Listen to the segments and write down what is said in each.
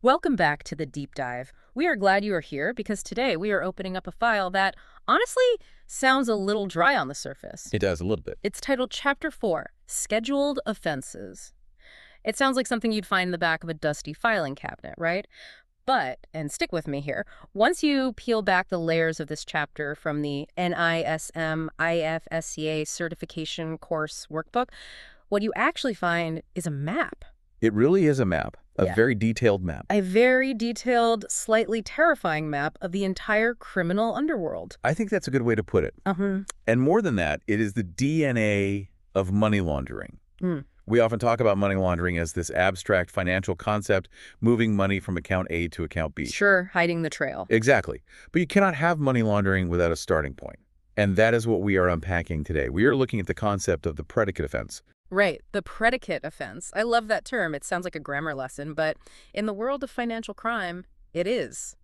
Welcome back to the deep dive. We are glad you are here because today we are opening up a file that, honestly, sounds a little dry on the surface. It does a little bit. It's titled Chapter 4, Scheduled Offenses. It sounds like something you'd find in the back of a dusty filing cabinet, right? But, and stick with me here, once you peel back the layers of this chapter from the NISM IFSCA certification course workbook, what you actually find is a map. It really is a map, a Yeah. very detailed map. A very detailed, slightly terrifying map of the entire criminal underworld. I think that's a good way to put it. And more than that, it is the DNA of money laundering. We often talk about money laundering as this abstract financial concept, moving money from account A to account B. Sure, hiding the trail. Exactly. But you cannot have money laundering without a starting point. And that is what we are unpacking today. We are looking at the concept of the predicate offense. Right, the predicate offense. I love that term. It sounds like a grammar lesson, but in the world of financial crime, it is.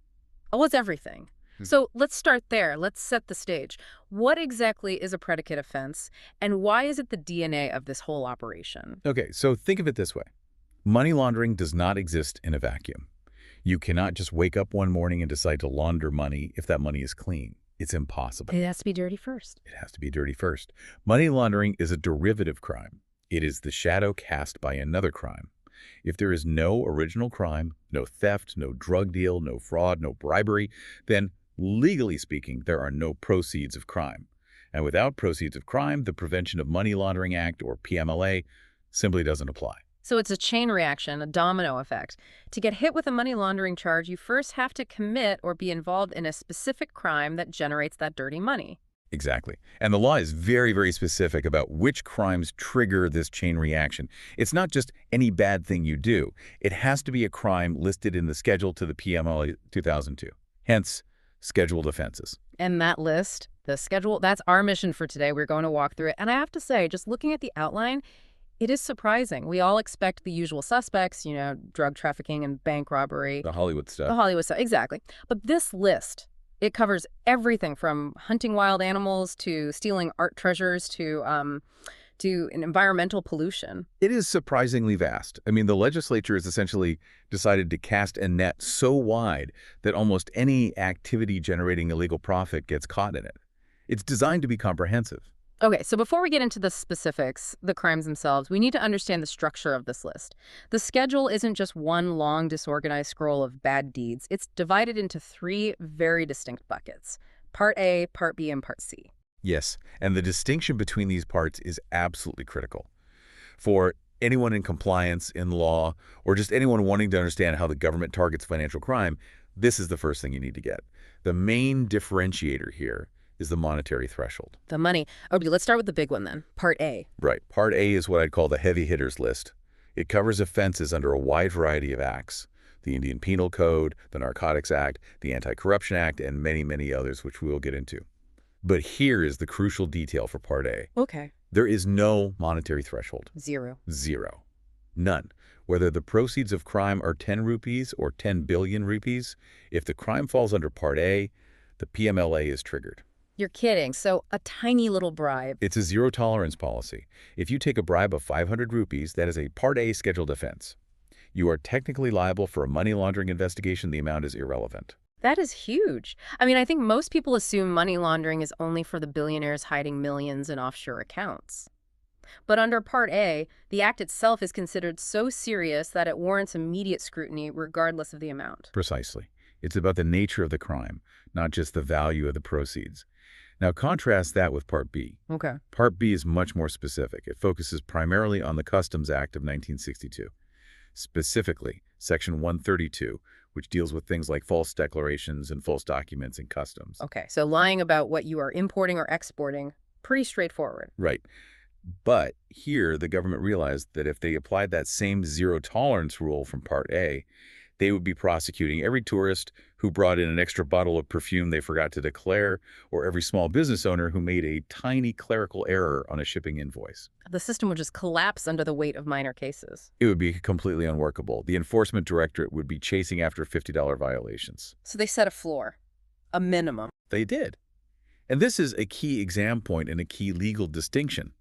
Oh, it's everything. So let's start there. Let's set the stage. What exactly is a predicate offense, and why is it the DNA of this whole operation? Okay, so think of it this way. Money laundering does not exist in a vacuum. You cannot just wake up one morning and decide to launder money if that money is clean. It's impossible. It has to be dirty first. It has to be dirty first. Money laundering is a derivative crime. It is the shadow cast by another crime. If there is no original crime, no theft, no drug deal, no fraud, no bribery, then legally speaking, there are no proceeds of crime. And without proceeds of crime, the Prevention of Money Laundering Act, or PMLA, simply doesn't apply. So it's a chain reaction, a domino effect. To get hit with a money laundering charge, you first have to commit or be involved in a specific crime that generates that dirty money. Exactly. And the law is very, very specific about which crimes trigger this chain reaction. It's not just any bad thing you do. It has to be a crime listed in the schedule to the PMLA 2002. Hence, scheduled offenses. And that list, the schedule, that's our mission for today. We're going to walk through it. And I have to say, just looking at the outline, it is surprising. We all expect the usual suspects, drug trafficking and bank robbery. The Hollywood stuff. The Hollywood stuff, exactly. But this list, it covers everything from hunting wild animals to stealing art treasures to environmental pollution. It is surprisingly vast. I mean, the legislature has essentially decided to cast a net so wide that almost any activity generating illegal profit gets caught in it. It's designed to be comprehensive. Okay, so before we get into the specifics, the crimes themselves, we need to understand the structure of this list. The schedule isn't just one long, disorganized scroll of bad deeds. It's divided into three very distinct buckets: Part A, Part B, and Part C. Yes, and the distinction between these parts is absolutely critical. For anyone in compliance, in law, or just anyone wanting to understand how the government targets financial crime, this is the first thing you need to get. The main differentiator here is the monetary threshold. The money. Okay, let's start with the big one then, Part A. Right. Part A is what I'd call the heavy hitters list. It covers offenses under a wide variety of acts: the Indian Penal Code, the Narcotics Act, the Anti-Corruption Act, and many, many others, which we will get into. But here is the crucial detail for Part A. Okay. There is no monetary threshold. Zero. Zero. None. Whether the proceeds of crime are 10 rupees or 10 billion rupees, if the crime falls under Part A, the PMLA is triggered. You're kidding. So a tiny little bribe. It's a zero-tolerance policy. If you take a bribe of 500 rupees, that is a Part A scheduled offense. You are technically liable for a money laundering investigation. The amount is irrelevant. That is huge. I mean, I think most people assume money laundering is only for the billionaires hiding millions in offshore accounts. But under Part A, the act itself is considered so serious that it warrants immediate scrutiny regardless of the amount. Precisely. It's about the nature of the crime, not just the value of the proceeds. Now contrast that with Part B. Okay. Part B is much more specific. It focuses primarily on the Customs Act of 1962. Specifically, Section 132, which deals with things like false declarations and false documents in customs. Okay, so lying about what you are importing or exporting, pretty straightforward. Right. But here, the government realized that if they applied that same zero-tolerance rule from Part A, they would be prosecuting every tourist who brought in an extra bottle of perfume they forgot to declare, or every small business owner who made a tiny clerical error on a shipping invoice. The system would just collapse under the weight of minor cases. It would be completely unworkable. The enforcement directorate would be chasing after $50 violations. So they set a floor, a minimum. They did. And this is a key exam point and a key legal distinction.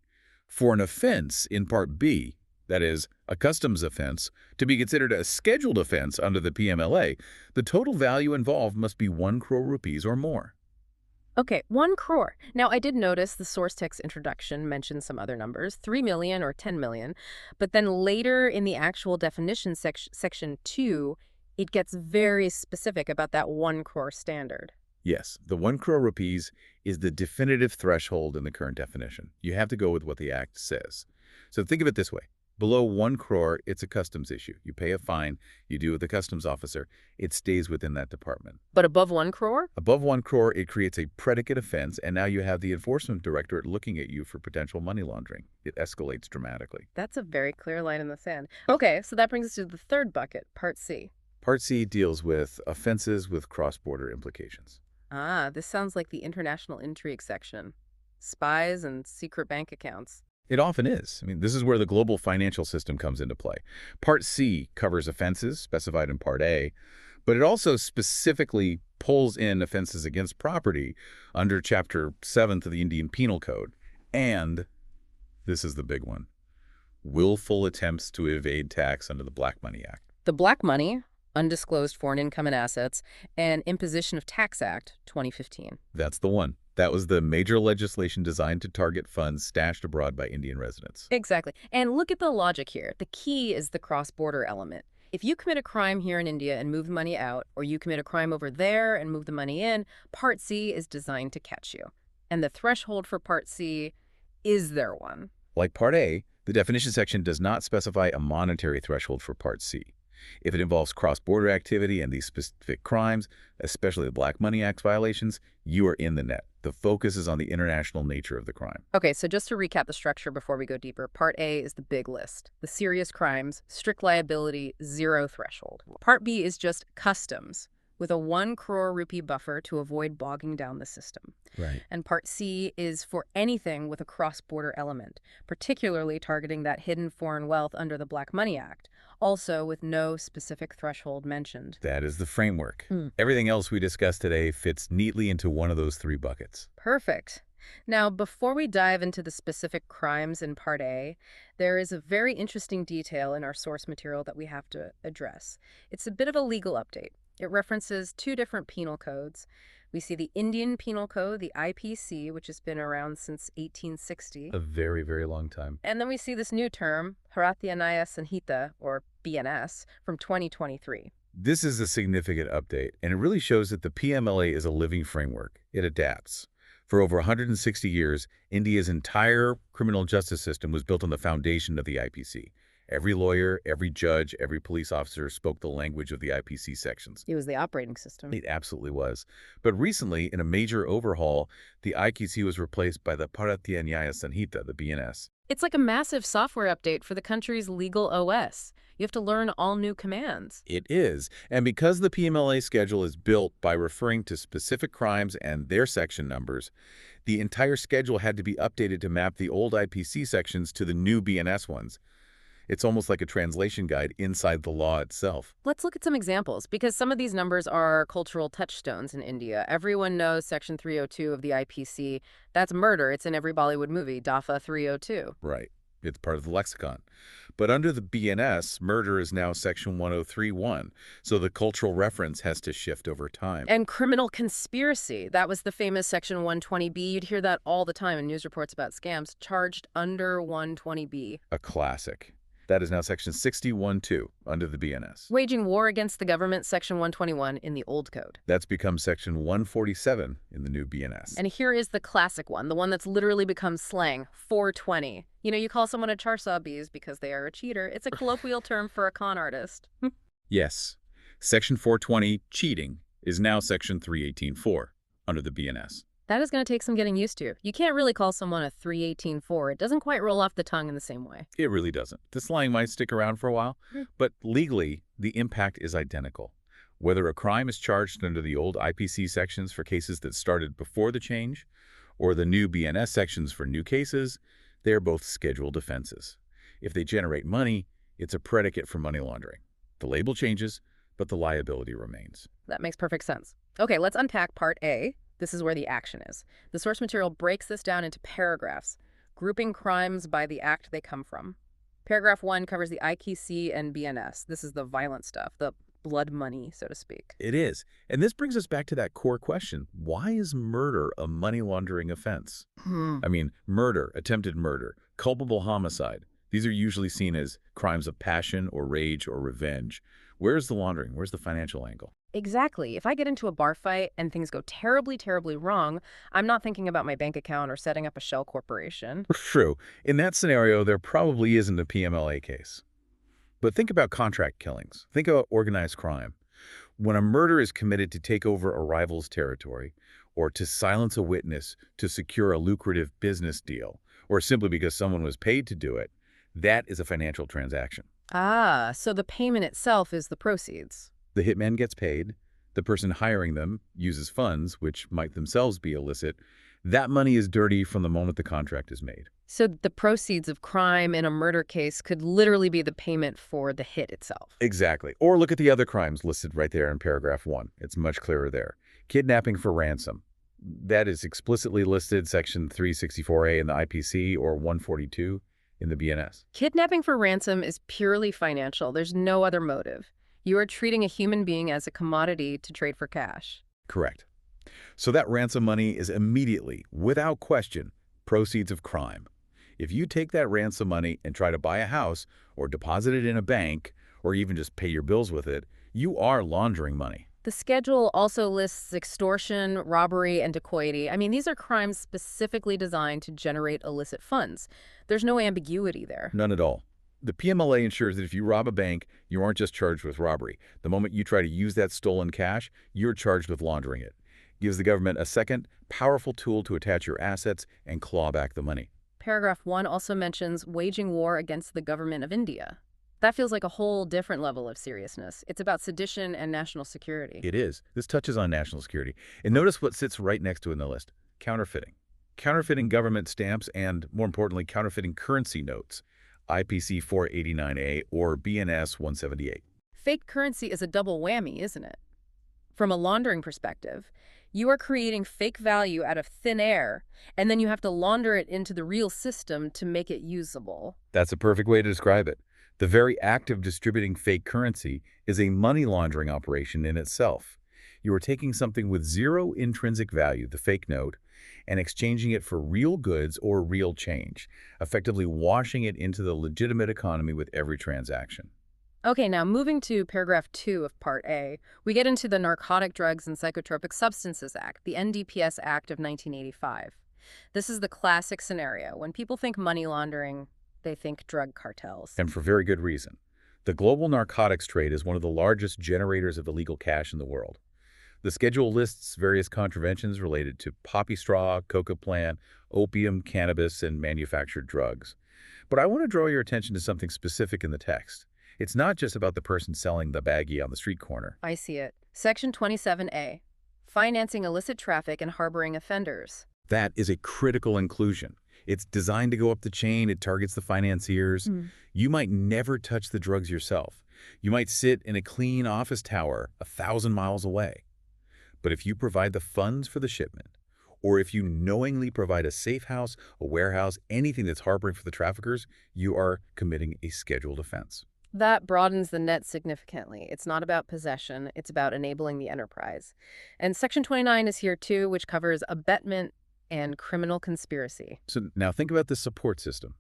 For an offense in Part B, that is, a customs offense, to be considered a scheduled offense under the PMLA, the total value involved must be 1 crore rupees or more. Okay, 1 crore. Now, I did notice the source text introduction mentioned some other numbers, 3 million or 10 million, but then later in the actual definition section 2, it gets very specific about that 1 crore standard. Yes, the 1 crore rupees is the definitive threshold in the current definition. You have to go with what the Act says. So think of it this way. Below 1 crore, it's a customs issue. You pay a fine, you deal with the customs officer, it stays within that department. But above 1 crore? Above 1 crore, it creates a predicate offense, and now you have the enforcement directorate looking at you for potential money laundering. It escalates dramatically. That's a very clear line in the sand. Okay, so that brings us to the third bucket, Part C. Part C deals with offenses with cross-border implications. Ah, this sounds like the international intrigue section. Spies and secret bank accounts. It often is. I mean, this is where the global financial system comes into play. Part C covers offenses specified in Part A, but it also specifically pulls in offenses against property under Chapter 7th of the Indian Penal Code. And, this is the big one, willful attempts to evade tax under the Black Money Act. The Black Money, Undisclosed Foreign Income and Assets, and Imposition of Tax Act, 2015. That's the one. That was the major legislation designed to target funds stashed abroad by Indian residents. Exactly. And look at the logic here. The key is the cross-border element. If you commit a crime here in India and move the money out, or you commit a crime over there and move the money in, Part C is designed to catch you. And the threshold for Part C, is there one? Like Part A, the definition section does not specify a monetary threshold for Part C. If it involves cross-border activity and these specific crimes, especially the Black Money Act violations, you are in the net. The focus is on the international nature of the crime. Okay, so just to recap the structure before we go deeper, Part A is the big list. The serious crimes, strict liability, 0 threshold. Part B is just customs, with a 1 crore rupee buffer to avoid bogging down the system. Right. And Part C is for anything with a cross-border element, particularly targeting that hidden foreign wealth under the Black Money Act, also with no specific threshold mentioned. That is the framework. Everything else we discussed today fits neatly into one of those 3 buckets. Perfect. Now, before we dive into the specific crimes in Part A, there is a very interesting detail in our source material that we have to address. It's a bit of a legal update. It references 2 different penal codes. We see the Indian Penal Code, the IPC, which has been around since 1860. A very, very long time. And then we see this new term, Bharatiya Nyaya Sanhita, or BNS, from 2023. This is a significant update, and it really shows that the PMLA is a living framework. It adapts. For over 160 years, India's entire criminal justice system was built on the foundation of the IPC. Every lawyer, every judge, every police officer spoke the language of the IPC sections. It was the operating system. It absolutely was. But recently, in a major overhaul, the IPC was replaced by the Bharatiya Nyaya Sanhita, the BNS. It's like a massive software update for the country's legal OS. You have to learn all new commands. It is. And because the PMLA schedule is built by referring to specific crimes and their section numbers, the entire schedule had to be updated to map the old IPC sections to the new BNS ones. It's almost like a translation guide inside the law itself. Let's look at some examples, because some of these numbers are cultural touchstones in India. Everyone knows Section 302 of the IPC. That's murder. It's in every Bollywood movie, DAFA 302. Right. It's part of the lexicon. But under the BNS, murder is now Section 103(1), so the cultural reference has to shift over time. And criminal conspiracy, that was the famous Section 120B. You'd hear that all the time in news reports about scams, charged under 120B. A classic. That is now Section 61(2) under the BNS. Waging war against the government, Section 121 in the old code. That's become Section 147 in the new BNS. And here is the classic one, the one that's literally become slang, 420. You know, you call someone a charsabiz because they are a cheater. It's a colloquial term for a con artist. Yes. Section 420, cheating, is now Section 318(4) under the BNS. That is going to take some getting used to. You can't really call someone a 318(4). It doesn't quite roll off the tongue in the same way. It really doesn't. The slang might stick around for a while, but legally, the impact is identical. Whether a crime is charged under the old IPC sections for cases that started before the change, or the new BNS sections for new cases, they're both scheduled offenses. If they generate money, it's a predicate for money laundering. The label changes, but the liability remains. That makes perfect sense. Okay, let's unpack Part A. This is where the action is. The source material breaks this down into paragraphs, grouping crimes by the act they come from. Paragraph 1 covers the IKC and BNS. This is the violent stuff, the blood money, so to speak. It is. And this brings us back to that core question. Why is murder a money laundering offense? Hmm. I mean, murder, attempted murder, culpable homicide. These are usually seen as crimes of passion or rage or revenge. Where's the laundering? Where's the financial angle? Exactly. If I get into a bar fight and things go terribly, terribly wrong, I'm not thinking about my bank account or setting up a shell corporation. True. In that scenario, there probably isn't a PMLA case. But think about contract killings. Think about organized crime. When a murder is committed to take over a rival's territory, or to silence a witness to secure a lucrative business deal, or simply because someone was paid to do it, that is a financial transaction. Ah, so the payment itself is the proceeds. The hitman gets paid, the person hiring them uses funds, which might themselves be illicit. That money is dirty from the moment the contract is made. So the proceeds of crime in a murder case could literally be the payment for the hit itself. Exactly. Or look at the other crimes listed right there in paragraph 1. It's much clearer there. Kidnapping for ransom. That is explicitly listed section 364A in the IPC or 142 in the BNS. Kidnapping for ransom is purely financial. There's no other motive. You are treating a human being as a commodity to trade for cash. Correct. So that ransom money is immediately, without question, proceeds of crime. If you take that ransom money and try to buy a house or deposit it in a bank or even just pay your bills with it, you are laundering money. The schedule also lists extortion, robbery, and dacoity. I mean, these are crimes specifically designed to generate illicit funds. There's no ambiguity there. None at all. The PMLA ensures that if you rob a bank, you aren't just charged with robbery. The moment you try to use that stolen cash, you're charged with laundering it. Gives the government a second, powerful tool to attach your assets and claw back the money. Paragraph 1 also mentions waging war against the government of India. That feels like a whole different level of seriousness. It's about sedition and national security. It is. This touches on national security. And notice what sits right next to it in the list. Counterfeiting. Counterfeiting government stamps and, more importantly, counterfeiting currency notes. IPC 489A or BNS 178. Fake currency is a double whammy, isn't it? From a laundering perspective, you are creating fake value out of thin air, and then you have to launder it into the real system to make it usable. That's a perfect way to describe it. The very act of distributing fake currency is a money laundering operation in itself. You are taking something with zero intrinsic value, the fake note, and exchanging it for real goods or real change, effectively washing it into the legitimate economy with every transaction. Okay, now moving to paragraph 2 of Part A, we get into the Narcotic Drugs and Psychotropic Substances Act, the NDPS Act of 1985. This is the classic scenario. When people think money laundering, they think drug cartels. And for very good reason. The global narcotics trade is one of the largest generators of illegal cash in the world. The schedule lists various contraventions related to poppy straw, coca plant, opium, cannabis, and manufactured drugs. But I want to draw your attention to something specific in the text. It's not just about the person selling the baggie on the street corner. I see it. Section 27A, financing illicit traffic and harboring offenders. That is a critical inclusion. It's designed to go up the chain. It targets the financiers. You might never touch the drugs yourself. You might sit in a clean office tower 1,000 miles away. But if you provide the funds for the shipment, or if you knowingly provide a safe house, a warehouse, anything that's harboring for the traffickers, you are committing a scheduled offense. That broadens the net significantly. It's not about possession, it's about enabling the enterprise. And Section 29 is here too, which covers abetment and criminal conspiracy. So now think about the support system.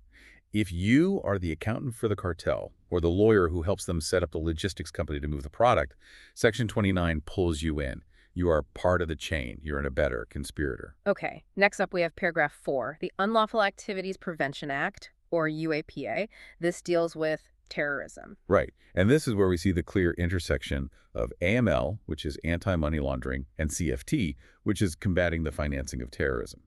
If you are the accountant for the cartel or the lawyer who helps them set up the logistics company to move the product, Section 29 pulls you in. You are part of the chain. You're an abettor, conspirator. Okay, next up we have paragraph 4, the Unlawful Activities Prevention Act, or UAPA. This deals with terrorism. Right. And this is where we see the clear intersection of AML, which is anti-money laundering, and CFT, which is combating the financing of terrorism.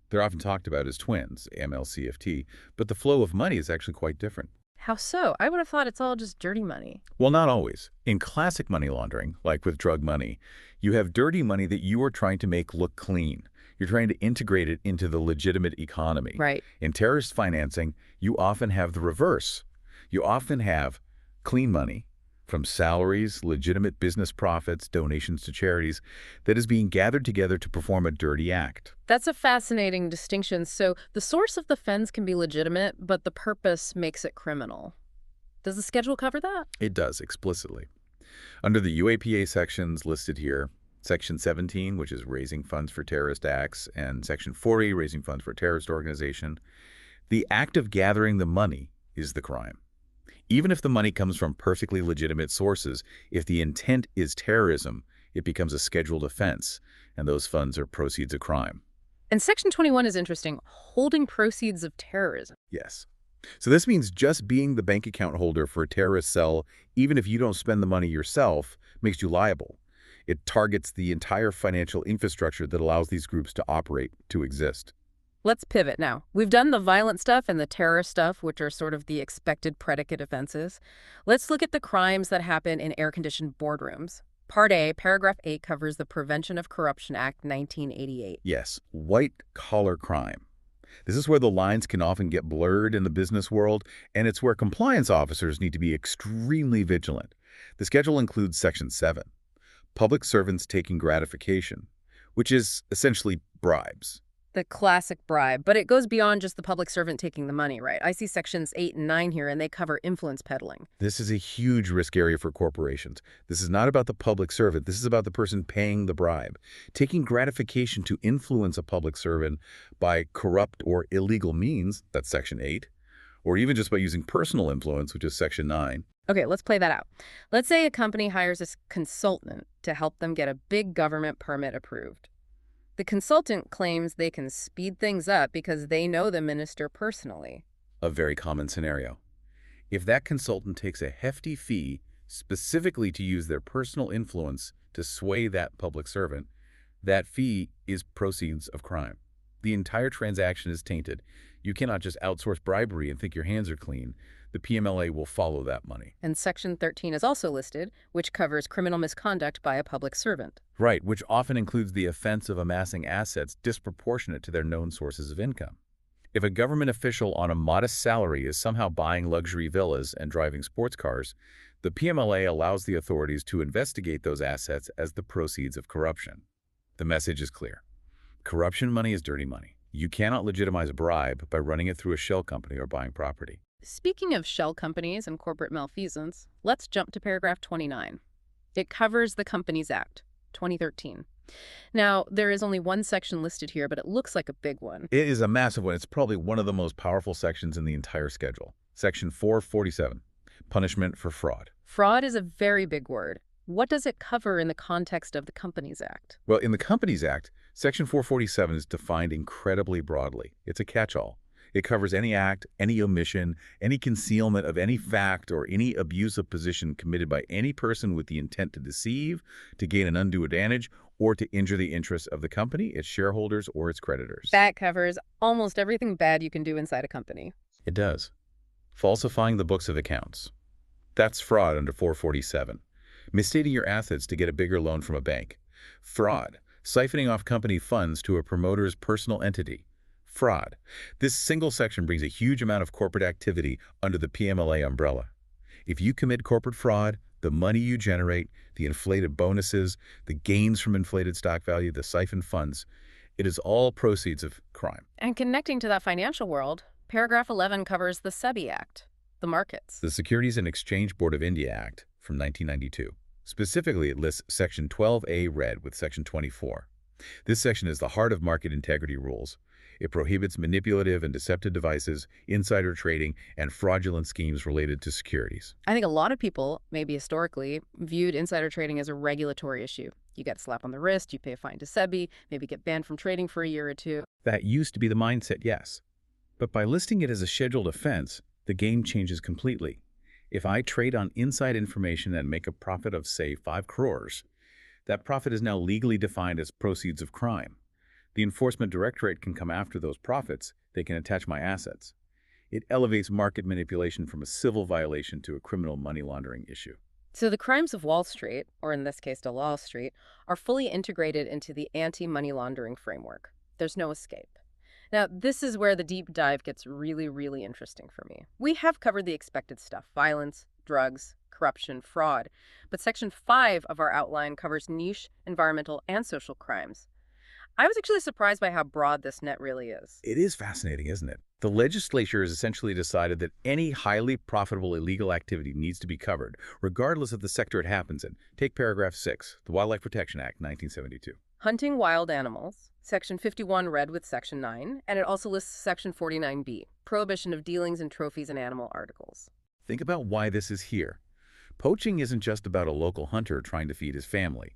They're often talked about as twins, AML, CFT, but the flow of money is actually quite different. How so? I would have thought it's all just dirty money. Well, not always. In classic money laundering, like with drug money, you have dirty money that you are trying to make look clean. You're trying to integrate it into the legitimate economy. Right. In terrorist financing, you often have the reverse. You often have clean money from salaries, legitimate business profits, donations to charities, that is being gathered together to perform a dirty act. That's a fascinating distinction. So the source of the funds can be legitimate, but the purpose makes it criminal. Does the schedule cover that? It does, explicitly. Under the UAPA sections listed here, Section 17, which is raising funds for terrorist acts, and Section 40, raising funds for a terrorist organization, the act of gathering the money is the crime. Even if the money comes from perfectly legitimate sources, if the intent is terrorism, it becomes a scheduled offense, and those funds are proceeds of crime. And Section 21 is interesting, holding proceeds of terrorism. Yes. So this means just being the bank account holder for a terrorist cell, even if you don't spend the money yourself, makes you liable. It targets the entire financial infrastructure that allows these groups to operate, to exist. Let's pivot now. We've done the violent stuff and the terror stuff, which are sort of the expected predicate offenses. Let's look at the crimes that happen in air-conditioned boardrooms. Part A, Paragraph 8 covers the Prevention of Corruption Act 1988. Yes, white-collar crime. This is where the lines can often get blurred in the business world, and it's where compliance officers need to be extremely vigilant. The schedule includes Section 7, public servants taking gratification, which is essentially bribes. The classic bribe, but it goes beyond just the public servant taking the money, right? I see Sections 8 and 9 here, and they cover influence peddling. This is a huge risk area for corporations. This is not about the public servant. This is about the person paying the bribe. Taking gratification to influence a public servant by corrupt or illegal means, that's Section 8, or even just by using personal influence, which is Section 9. Okay, let's play that out. Let's say a company hires a consultant to help them get a big government permit approved. The consultant claims they can speed things up because they know the minister personally. A very common scenario. If that consultant takes a hefty fee specifically to use their personal influence to sway that public servant, that fee is proceeds of crime. The entire transaction is tainted. You cannot just outsource bribery and think your hands are clean. The PMLA will follow that money. And Section 13 is also listed, which covers criminal misconduct by a public servant. Right, which often includes the offense of amassing assets disproportionate to their known sources of income. If a government official on a modest salary is somehow buying luxury villas and driving sports cars, the PMLA allows the authorities to investigate those assets as the proceeds of corruption. The message is clear. Corruption money is dirty money. You cannot legitimize a bribe by running it through a shell company or buying property. Speaking of shell companies and corporate malfeasance, let's jump to paragraph 29. It covers the Companies Act, 2013. Now, there is only one section listed here, but it looks like a big one. It is a massive one. It's probably one of the most powerful sections in the entire schedule. Section 447, punishment for fraud. Fraud is a very big word. What does it cover in the context of the Companies Act? Well, in the Companies Act, Section 447 is defined incredibly broadly. It's a catch-all. It covers any act, any omission, any concealment of any fact, or any abuse of position committed by any person with the intent to deceive, to gain an undue advantage, or to injure the interests of the company, its shareholders, or its creditors. That covers almost everything bad you can do inside a company. It does. Falsifying the books of accounts. That's fraud under 447. Misstating your assets to get a bigger loan from a bank. Fraud. Siphoning off company funds to a promoter's personal entity. Fraud. This single section brings a huge amount of corporate activity under the PMLA umbrella. If you commit corporate fraud, the money you generate, the inflated bonuses, the gains from inflated stock value, the siphoned funds, it is all proceeds of crime. And connecting to that financial world, paragraph 11 covers the SEBI Act, the markets. The Securities and Exchange Board of India Act from 1992. Specifically, it lists Section 12A red with Section 24. This section is the heart of market integrity rules. It prohibits manipulative and deceptive devices, insider trading, and fraudulent schemes related to securities. I think a lot of people, maybe historically, viewed insider trading as a regulatory issue. You get a slap on the wrist, you pay a fine to SEBI, maybe get banned from trading for a year or two. That used to be the mindset, yes. But by listing it as a scheduled offense, the game changes completely. If I trade on inside information and make a profit of, say, 5 crores, that profit is now legally defined as proceeds of crime. The Enforcement Directorate can come after those profits. They can attach my assets. It elevates market manipulation from a civil violation to a criminal money laundering issue. So the crimes of Wall Street, or in this case, the Wall Street, are fully integrated into the anti-money laundering framework. There's no escape. Now, this is where the deep dive gets really, really interesting for me. We have covered the expected stuff: violence, drugs, corruption, fraud. But Section 5 of our outline covers niche, environmental, and social crimes. I was actually surprised by how broad this net really is. It is fascinating, isn't it? The legislature has essentially decided that any highly profitable illegal activity needs to be covered, regardless of the sector it happens in. Take paragraph 6, the Wildlife Protection Act, 1972. Hunting wild animals, Section 51 read with Section 9, and it also lists Section 49B, prohibition of dealings in trophies and animal articles. Think about why this is here. Poaching isn't just about a local hunter trying to feed his family.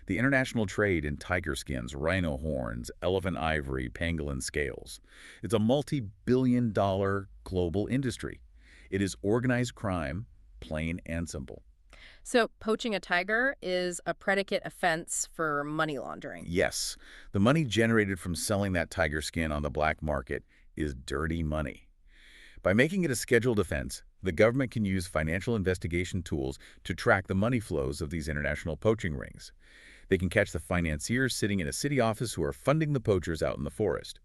The international trade in tiger skins, rhino horns, elephant ivory, pangolin scales. It's a multi-billion-dollar global industry. It is organized crime, plain and simple. So poaching a tiger is a predicate offense for money laundering. Yes, the money generated from selling that tiger skin on the black market is dirty money. By making it a scheduled offense, the government can use financial investigation tools to track the money flows of these international poaching rings. They can catch the financiers sitting in a city office who are funding the poachers out in the forest.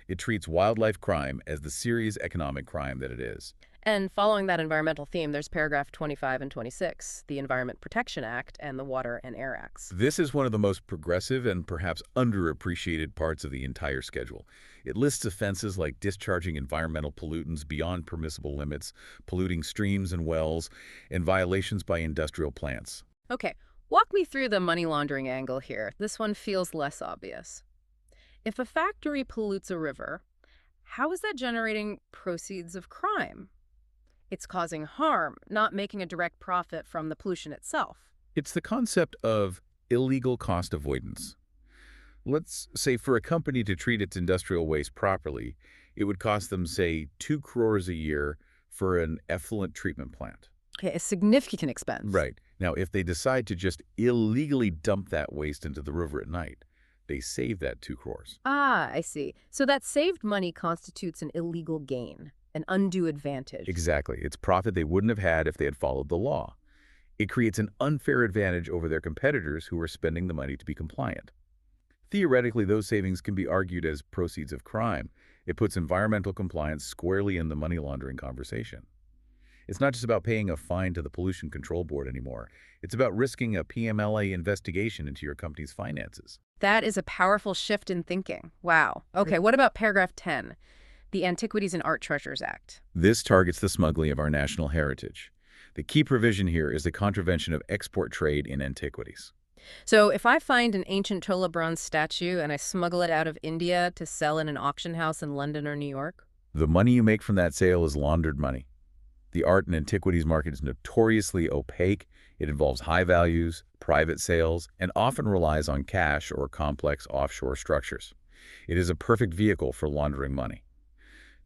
It treats wildlife crime as the serious economic crime that it is. And following that environmental theme, there's paragraph 25 and 26, the Environment Protection Act and the Water and Air Acts. This is one of the most progressive and perhaps underappreciated parts of the entire schedule. It lists offenses like discharging environmental pollutants beyond permissible limits, polluting streams and wells, and violations by industrial plants. Okay, walk me through the money laundering angle here. This one feels less obvious. If a factory pollutes a river, how is that generating proceeds of crime? It's causing harm, not making a direct profit from the pollution itself. It's the concept of illegal cost avoidance. Let's say for a company to treat its industrial waste properly, it would cost them, say, 2 crores a year for an effluent treatment plant. Okay, a significant expense. Right. Now, if they decide to just illegally dump that waste into the river at night, they save that 2 crores. Ah, I see. So that saved money constitutes an illegal gain, an undue advantage. Exactly. It's profit they wouldn't have had if they had followed the law. It creates an unfair advantage over their competitors who are spending the money to be compliant. Theoretically, those savings can be argued as proceeds of crime. It puts environmental compliance squarely in the money laundering conversation. It's not just about paying a fine to the Pollution Control Board anymore. It's about risking a PMLA investigation into your company's finances. That is a powerful shift in thinking. Wow. Okay, what about paragraph 10, the Antiquities and Art Treasures Act? This targets the smuggling of our national heritage. The key provision here is the contravention of export trade in antiquities. So if I find an ancient Chola bronze statue and I smuggle it out of India to sell in an auction house in London or New York? The money you make from that sale is laundered money. The art and antiquities market is notoriously opaque. It involves high values, private sales, and often relies on cash or complex offshore structures. It is a perfect vehicle for laundering money.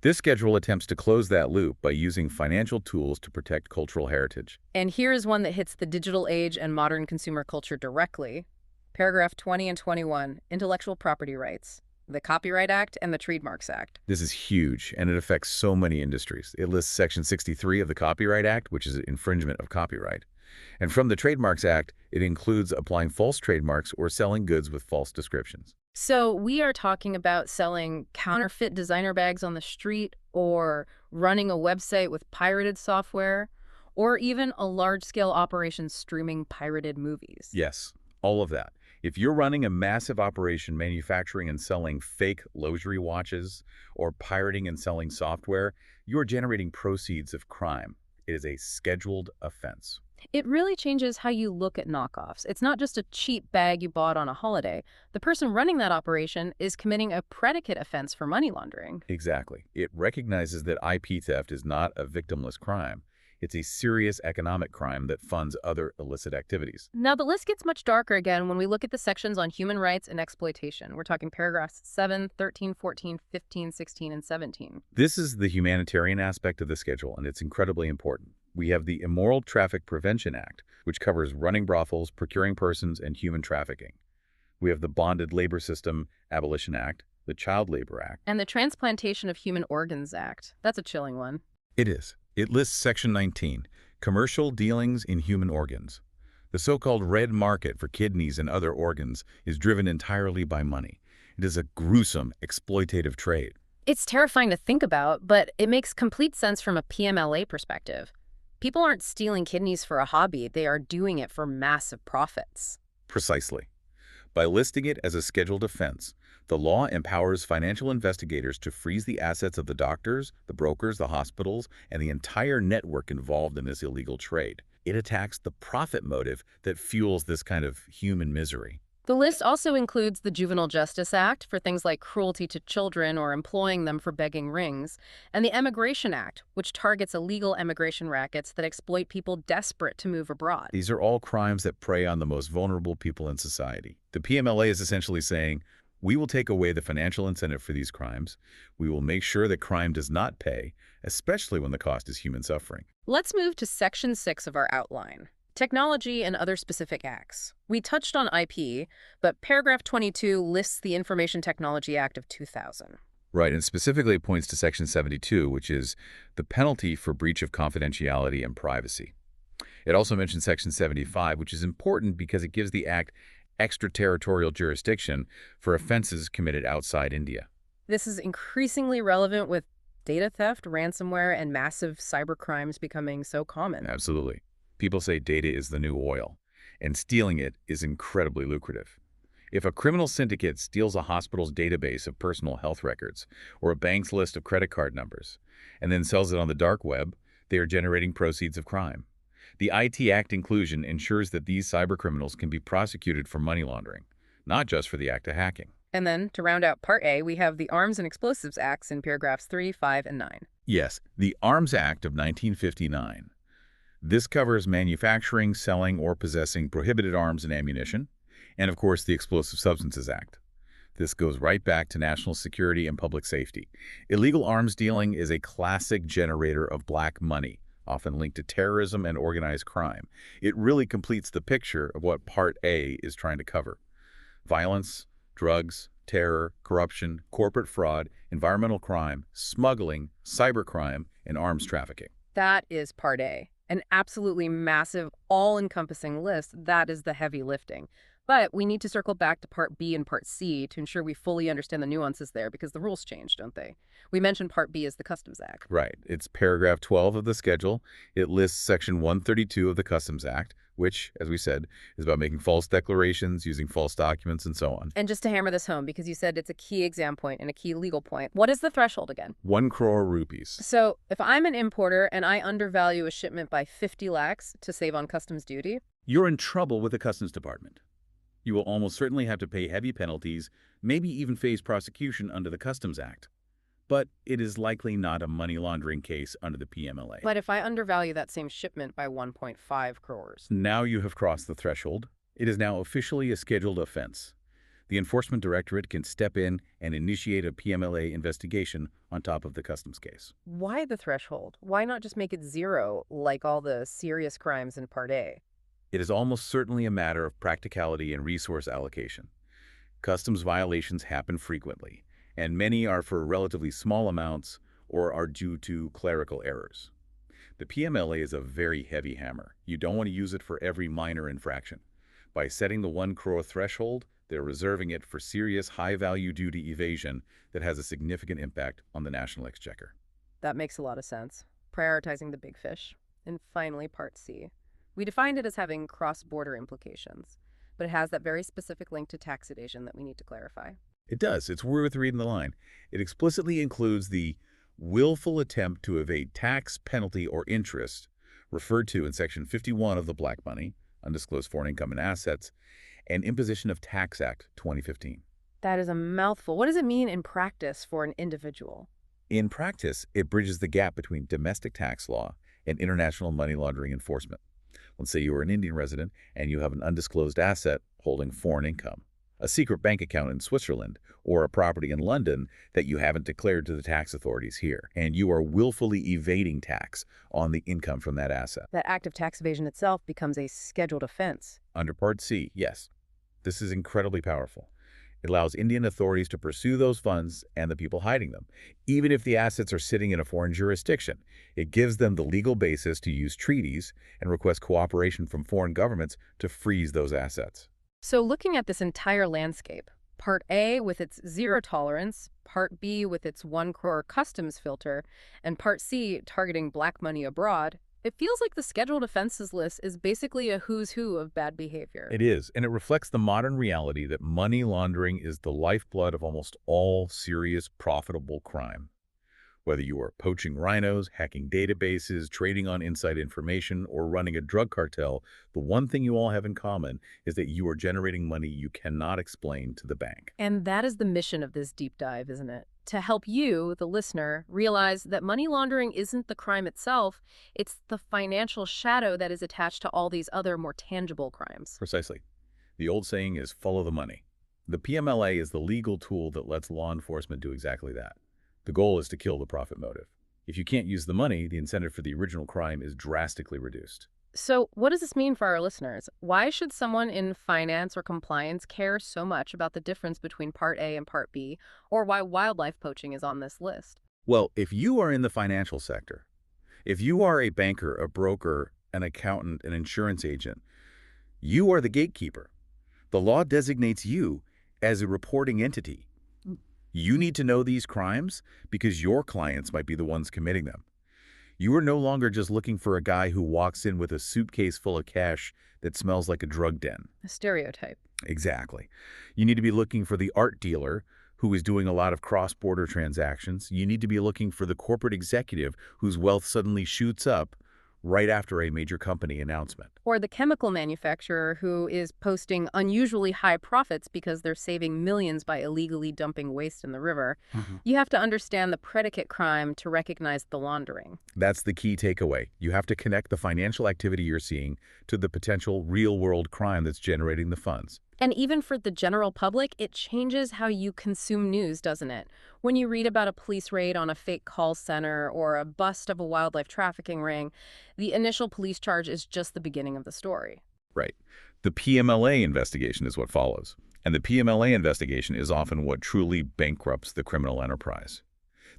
This schedule attempts to close that loop by using financial tools to protect cultural heritage. And here is one that hits the digital age and modern consumer culture directly. Paragraph 20 and 21, intellectual property rights, the Copyright Act and the Trademarks Act. This is huge, and it affects so many industries. It lists Section 63 of the Copyright Act, which is infringement of copyright. And from the Trademarks Act, it includes applying false trademarks or selling goods with false descriptions. So we are talking about selling counterfeit designer bags on the street, or running a website with pirated software, or even a large-scale operation streaming pirated movies. Yes, all of that. If you're running a massive operation manufacturing and selling fake luxury watches or pirating and selling software, you're generating proceeds of crime. It is a scheduled offense. It really changes how you look at knockoffs. It's not just a cheap bag you bought on a holiday. The person running that operation is committing a predicate offense for money laundering. Exactly. It recognizes that IP theft is not a victimless crime. It's a serious economic crime that funds other illicit activities. Now, the list gets much darker again when we look at the sections on human rights and exploitation. We're talking paragraphs 7, 13, 14, 15, 16, and 17. This is the humanitarian aspect of the schedule, and it's incredibly important. We have the Immoral Traffic Prevention Act, which covers running brothels, procuring persons, and human trafficking. We have the Bonded Labor System Abolition Act, the Child Labor Act. And the Transplantation of Human Organs Act. That's a chilling one. It is. It lists Section 19, Commercial Dealings in Human Organs. The so-called red market for kidneys and other organs is driven entirely by money. It is a gruesome, exploitative trade. It's terrifying to think about, but it makes complete sense from a PMLA perspective. People aren't stealing kidneys for a hobby. They are doing it for massive profits. Precisely. By listing it as a scheduled offense, the law empowers financial investigators to freeze the assets of the doctors, the brokers, the hospitals, and the entire network involved in this illegal trade. It attacks the profit motive that fuels this kind of human misery. The list also includes the Juvenile Justice Act for things like cruelty to children or employing them for begging rings, and the Immigration Act, which targets illegal immigration rackets that exploit people desperate to move abroad. These are all crimes that prey on the most vulnerable people in society. The PMLA is essentially saying, we will take away the financial incentive for these crimes. We will make sure that crime does not pay, especially when the cost is human suffering. Let's move to Section 6 of our outline. Technology and other specific acts. We touched on IP, but paragraph 22 lists the Information Technology Act of 2000. Right, and specifically it points to Section 72, which is the penalty for breach of confidentiality and privacy. It also mentions Section 75, which is important because it gives the Act extraterritorial jurisdiction for offenses committed outside India. This is increasingly relevant with data theft, ransomware, and massive cyber crimes becoming so common. Absolutely. People say data is the new oil, and stealing it is incredibly lucrative. If a criminal syndicate steals a hospital's database of personal health records or a bank's list of credit card numbers and then sells it on the dark web, they are generating proceeds of crime. The IT Act inclusion ensures that these cybercriminals can be prosecuted for money laundering, not just for the act of hacking. And then, to round out Part A, we have the Arms and Explosives Acts in paragraphs 3, 5, and 9. Yes, the Arms Act of 1959. This covers manufacturing, selling, or possessing prohibited arms and ammunition, and of course the Explosive Substances Act. This goes right back to national security and public safety. Illegal arms dealing is a classic generator of black money, often linked to terrorism and organized crime. It really completes the picture of what Part A is trying to cover. Violence, drugs, terror, corruption, corporate fraud, environmental crime, smuggling, cybercrime, and arms trafficking. That is Part A. An absolutely massive, all-encompassing list. That is the heavy lifting. But we need to circle back to Part B and Part C to ensure we fully understand the nuances there, because the rules change, don't they? We mentioned Part B as the Customs Act. Right. It's paragraph 12 of the schedule. It lists Section 132 of the Customs Act, which, as we said, is about making false declarations, using false documents, and so on. And just to hammer this home, because you said it's a key exam point and a key legal point, what is the threshold again? 1 crore rupees. So if I'm an importer and I undervalue a shipment by 50 lakhs to save on customs duty, You're in trouble with the Customs Department. You will almost certainly have to pay heavy penalties, maybe even face prosecution under the Customs Act. But it is likely not a money laundering case under the PMLA. but if I undervalue that same shipment by 1.5 crores, Now you have crossed the threshold. It is now officially a scheduled offense. The Enforcement Directorate can step in and initiate a PMLA investigation on top of the customs case. why the threshold? Why not just make it 0 like all the serious crimes in Part A? It is almost certainly a matter of practicality and resource allocation. Customs violations happen frequently, and many are for relatively small amounts or are due to clerical errors. The PMLA is a very heavy hammer. You don't want to use it for every minor infraction. By setting the 1 crore threshold, they're reserving it for serious high-value duty evasion that has a significant impact on the national exchequer. That makes a lot of sense. Prioritizing the big fish. And finally, Part C. We defined it as having cross-border implications, but it has that very specific link to tax evasion that we need to clarify. It does. It's worth reading the line. It explicitly includes the willful attempt to evade tax, penalty, or interest, referred to in Section 51 of the Black Money, Undisclosed Foreign Income and Assets, and Imposition of Tax Act 2015. That is a mouthful. What does it mean in practice for an individual? In practice, it bridges the gap between domestic tax law and international money laundering enforcement. Let's say you are an Indian resident and you have an undisclosed asset holding foreign income, a secret bank account in Switzerland, or a property in London that you haven't declared to the tax authorities here, and you are willfully evading tax on the income from that asset. That act of tax evasion itself becomes a scheduled offense. Under Part C, yes. This is incredibly powerful. It allows Indian authorities to pursue those funds and the people hiding them, even if the assets are sitting in a foreign jurisdiction. It gives them the legal basis to use treaties and request cooperation from foreign governments to freeze those assets. So looking at this entire landscape, Part A with its 0 tolerance, Part B with its 1 crore customs filter, and Part C targeting black money abroad, It feels like the scheduled offenses list is basically a who's who of bad behavior. It is, and it reflects the modern reality that money laundering is the lifeblood of almost all serious, profitable crime. Whether you are poaching rhinos, hacking databases, trading on inside information, or running a drug cartel, the one thing you all have in common is that you are generating money you cannot explain to the bank. And that is the mission of this deep dive, isn't it? To help you, the listener, realize that money laundering isn't the crime itself, it's the financial shadow that is attached to all these other more tangible crimes. Precisely. The old saying is follow the money. The PMLA is the legal tool that lets law enforcement do exactly that. The goal is to kill the profit motive. If you can't use the money, the incentive for the original crime is drastically reduced. So, what does this mean for our listeners? Why should someone in finance or compliance care so much about the difference between Part A and Part B, or why wildlife poaching is on this list? Well, if you are in the financial sector, if you are a banker, a broker, an accountant, an insurance agent, you are the gatekeeper. The law designates you as a reporting entity. You need to know these crimes because your clients might be the ones committing them. You are no longer just looking for a guy who walks in with a suitcase full of cash that smells like a drug den. A stereotype. Exactly. You need to be looking for the art dealer who is doing a lot of cross-border transactions. You need to be looking for the corporate executive whose wealth suddenly shoots up right after a major company announcement. Or the chemical manufacturer who is posting unusually high profits because they're saving millions by illegally dumping waste in the river. You have to understand the predicate crime to recognize the laundering. That's the key takeaway. You have to connect the financial activity you're seeing to the potential real-world crime that's generating the funds. And even for the general public, it changes how you consume news, doesn't it? When you read about a police raid on a fake call center or a bust of a wildlife trafficking ring, the initial police charge is just the beginning of the story. Right. The PMLA investigation is what follows. And the PMLA investigation is often what truly bankrupts the criminal enterprise.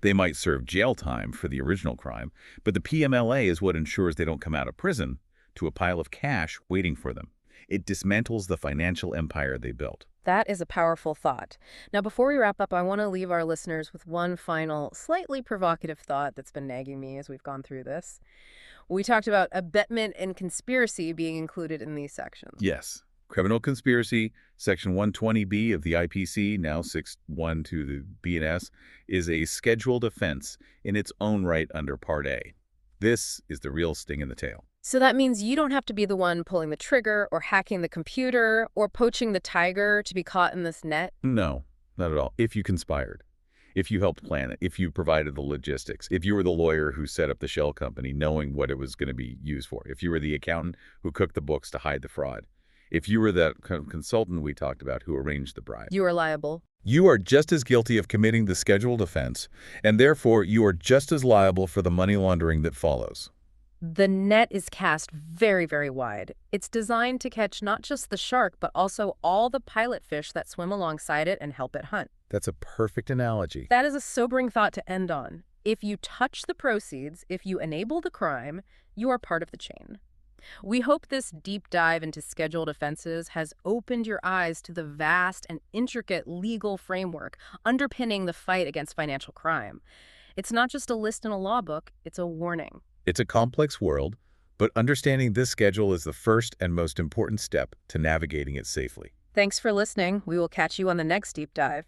They might serve jail time for the original crime, but the PMLA is what ensures they don't come out of prison to a pile of cash waiting for them. It dismantles the financial empire they built. That is a powerful thought. Now, before we wrap up, I want to leave our listeners with one final, slightly provocative thought that's been nagging me as we've gone through this. We talked about abetment and conspiracy being included in these sections. Yes. Criminal conspiracy, Section 120B of the IPC, now 6.1 to the B&S, is a scheduled offense in its own right under Part A. This is the real sting in the tail. So that means you don't have to be the one pulling the trigger or hacking the computer or poaching the tiger to be caught in this net? No, not at all. If you conspired, if you helped plan it, if you provided the logistics, if you were the lawyer who set up the shell company knowing what it was going to be used for, if you were the accountant who cooked the books to hide the fraud, if you were that consultant we talked about who arranged the bribe. You are liable. You are just as guilty of committing the scheduled offense, and therefore you are just as liable for the money laundering that follows. The net is cast very, very wide. It's designed to catch not just the shark, but also all the pilot fish that swim alongside it and help it hunt. That's a perfect analogy. That is a sobering thought to end on. If you touch the proceeds, if you enable the crime, you are part of the chain. We hope this deep dive into scheduled offenses has opened your eyes to the vast and intricate legal framework underpinning the fight against financial crime. It's not just a list in a law book, it's a warning. It's a complex world, but understanding this schedule is the first and most important step to navigating it safely. Thanks for listening. We will catch you on the next deep dive.